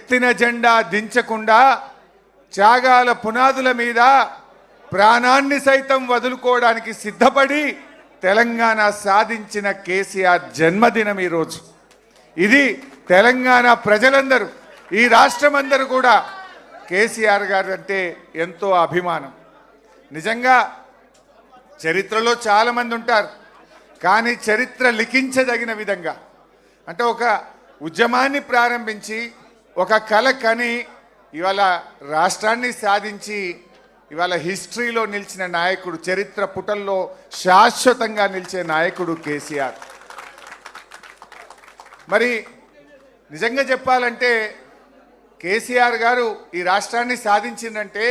ఎత్తిన జెండా దించకుండా త్యాగాల పునాదుల మీద ప్రాణాన్ని సైతం వదులుకోవడానికి సిద్ధపడి తెలంగాణ సాధించిన కేసీఆర్ జన్మదినం ఈరోజు. ఇది తెలంగాణ ప్రజలందరూ, ఈ రాష్ట్రమందరూ కూడా కేసీఆర్ గారు అంటే ఎంతో అభిమానం. నిజంగా చరిత్రలో చాలామంది ఉంటారు, కానీ చరిత్ర లిఖించదగిన విధంగా అంటే ఒక ఉద్యమాన్ని ప్రారంభించి ఒక కల కని ఇవాళ రాష్ట్రాన్ని సాధించి ఇవాళ హిస్టరీలో నిలిచిన నాయకుడు, చరిత్ర పుటల్లో శాశ్వతంగా నిలిచే నాయకుడు కేసీఆర్. మరి నిజంగా చెప్పాలంటే కేసీఆర్ గారు ఈ రాష్ట్రాన్ని సాధించిందంటే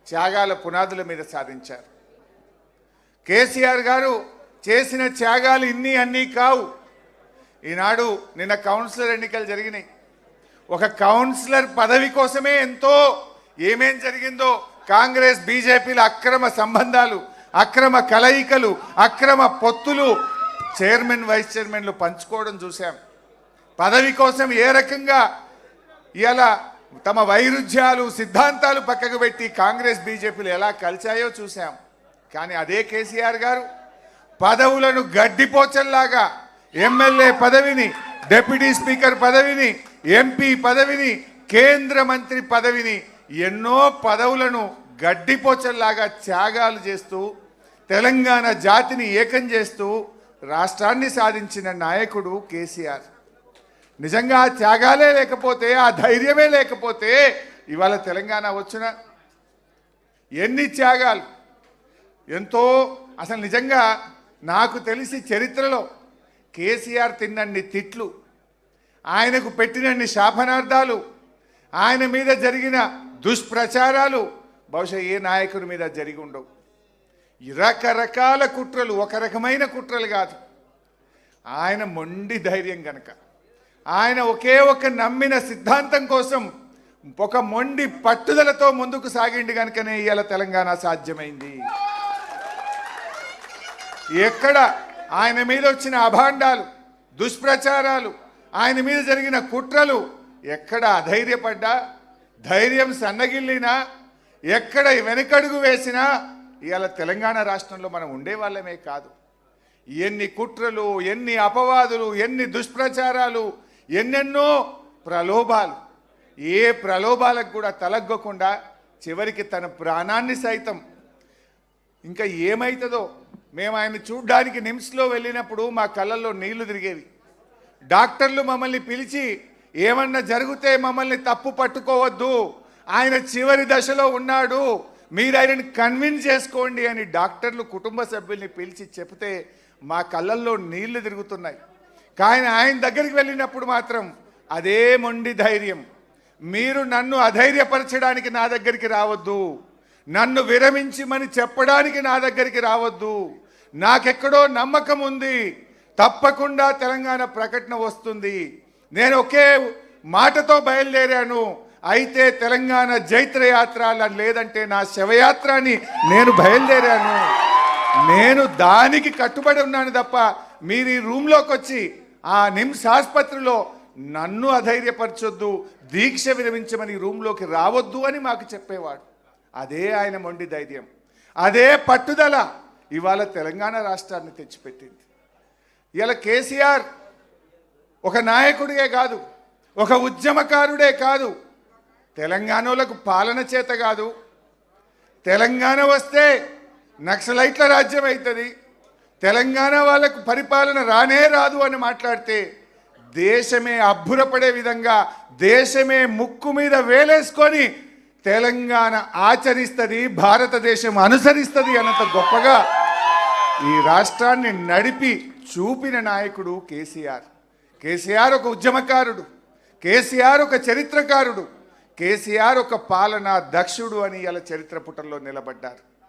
త్యాగాల పునాదుల మీద సాధించారు. కేసీఆర్ గారు చేసిన త్యాగాలు అన్నీ కావు. ఈనాడు నిన్న కౌన్సిలర్ ఎన్నికలు జరిగినాయి. ఒక కౌన్సిలర్ పదవి కోసమే ఎంతో ఏమేం జరిగిందో, కాంగ్రెస్ బీజేపీల అక్రమ సంబంధాలు, అక్రమ కలయికలు, అక్రమ పొత్తులు, చైర్మన్ వైస్ చైర్మన్లు పంచుకోవడం చూసాం. పదవి కోసం ఏ రకంగా ఇలా తమ వైరుధ్యాలు సిద్ధాంతాలు పక్కకు పెట్టి కాంగ్రెస్ బీజేపీలు ఎలా కలిశాయో చూసాం. కానీ అదే కేసీఆర్ గారు పదవులను గడ్డిపోచల్లాగా ఎమ్మెల్యే పదవిని, డిప్యూటీ స్పీకర్ పదవిని, ఎంపీ పదవిని, కేంద్ర మంత్రి పదవిని, ఎన్నో పదవులను గడ్డిపోచల్లాగా త్యాగాలు చేస్తూ తెలంగాణ జాతిని ఏకం చేస్తూ రాష్ట్రాన్ని సాధించిన నాయకుడు కేసీఆర్. నిజంగా ఆ త్యాగాలే లేకపోతే, ఆ ధైర్యమే లేకపోతే ఇవాళ తెలంగాణ వచ్చిన ఎన్ని త్యాగాలు, ఎంతో. అసలు నిజంగా నాకు తెలిసి చరిత్రలో కేసీఆర్ తిన్నన్ని తిట్లు, ఆయనకు పెట్టినన్ని శాపనార్థాలు, ఆయన మీద జరిగిన దుష్ప్రచారాలు బహుశా ఏ నాయకుడి మీద జరిగి ఉండవు. రకరకాల కుట్రలు, ఒక రకమైన కుట్రలు కాదు. ఆయన మొండి ధైర్యం కనుక, ఆయన ఒకే ఒక నమ్మిన సిద్ధాంతం కోసం ఒక మొండి పట్టుదలతో ముందుకు సాగిండి కనుకనే ఇవాళ తెలంగాణ సాధ్యమైంది. ఎక్కడ ఆయన మీద వచ్చిన అభాండాలు, దుష్ప్రచారాలు, ఆయన మీద జరిగిన కుట్రలు, ఎక్కడ అధైర్యపడ్డా, ధైర్యం సన్నగిల్లినా, ఎక్కడ వెనకడుగు వేసినా ఇవాళ తెలంగాణ రాష్ట్రంలో మనం ఉండేవాళ్ళమే కాదు. ఎన్ని కుట్రలు, ఎన్ని అపవాదులు, ఎన్ని దుష్ప్రచారాలు, ఎన్నెన్నో ప్రలోభాలు, ఏ ప్రలోభాలకు కూడా తలగ్గకుండా చివరికి తన ప్రాణాన్ని సైతం, ఇంకా ఏమవుతుందో మేము ఆయన చూడ్డానికి నిమ్స్లో వెళ్ళినప్పుడు మా కళ్ళల్లో నీళ్లు తిరిగేవి. డాక్టర్లు మమ్మల్ని పిలిచి ఏమన్నా జరిగితే మమ్మల్ని తప్పు పట్టుకోవద్దు, ఆయన చివరి దశలో ఉన్నాడు, మీరు ఆయనని కన్విన్స్ చేసుకోండి అని డాక్టర్లు కుటుంబ సభ్యుల్ని పిలిచి చెప్తే మా కళ్ళల్లో నీళ్లు తిరుగుతున్నాయి. కానీ ఆయన దగ్గరికి వెళ్ళినప్పుడు మాత్రం అదే మొండి ధైర్యం, మీరు నన్ను అధైర్యపరచడానికి నా దగ్గరికి రావద్దు, నన్ను విరమించమని చెప్పడానికి నా దగ్గరికి రావద్దు, నాకెక్కడో నమ్మకం ఉంది, తప్పకుండా తెలంగాణ ప్రకటన వస్తుంది, నేను ఒకే మాటతో బయలుదేరాను, అయితే తెలంగాణ జైత్రయాత్ర లేదంటే నా శవయాత్ర అని నేను బయలుదేరాను, నేను దానికి కట్టుబడి ఉన్నాను తప్ప మీరు ఈ రూమ్లోకి వచ్చి ఆ నిమ్స్ ఆసుపత్రిలో నన్ను అధైర్యపరచొద్దు, దీక్ష విరమించమని రూమ్లోకి రావద్దు అని మాకు చెప్పేవాడు. అదే ఆయన మొండి ధైర్యం, అదే పట్టుదల ఇవాళ తెలంగాణ రాష్ట్రాన్ని తెచ్చిపెట్టింది. ఇవాళ కేసీఆర్ ఒక నాయకుడిగే కాదు, ఒక ఉద్యమకారుడే కాదు, తెలంగాణలకు పాలన చేత కాదు, తెలంగాణ వస్తే నక్సలైట్ల రాజ్యం అవుతుంది, తెలంగాణ వాళ్ళకు పరిపాలన రానే రాదు అని మాట్లాడితే దేశమే అబ్బురపడే విధంగా, దేశమే ముక్కు మీద వేలేసుకొని తెలంగాణ ఆచరిస్తుంది, భారతదేశం అనుసరిస్తుంది అన్నంత గొప్పగా ఈ రాష్ట్రాన్ని నడిపి చూపిన నాయకుడు కేసీఆర్. కేసీఆర్ ఒక ఉద్యమకారుడు, కేసీఆర్ ఒక చరిత్రకారుడు, కేసీఆర్ ఒక పాలనా దక్షుడు అని ఇలా చరిత్ర పుటల్లో నిలబడ్డారు.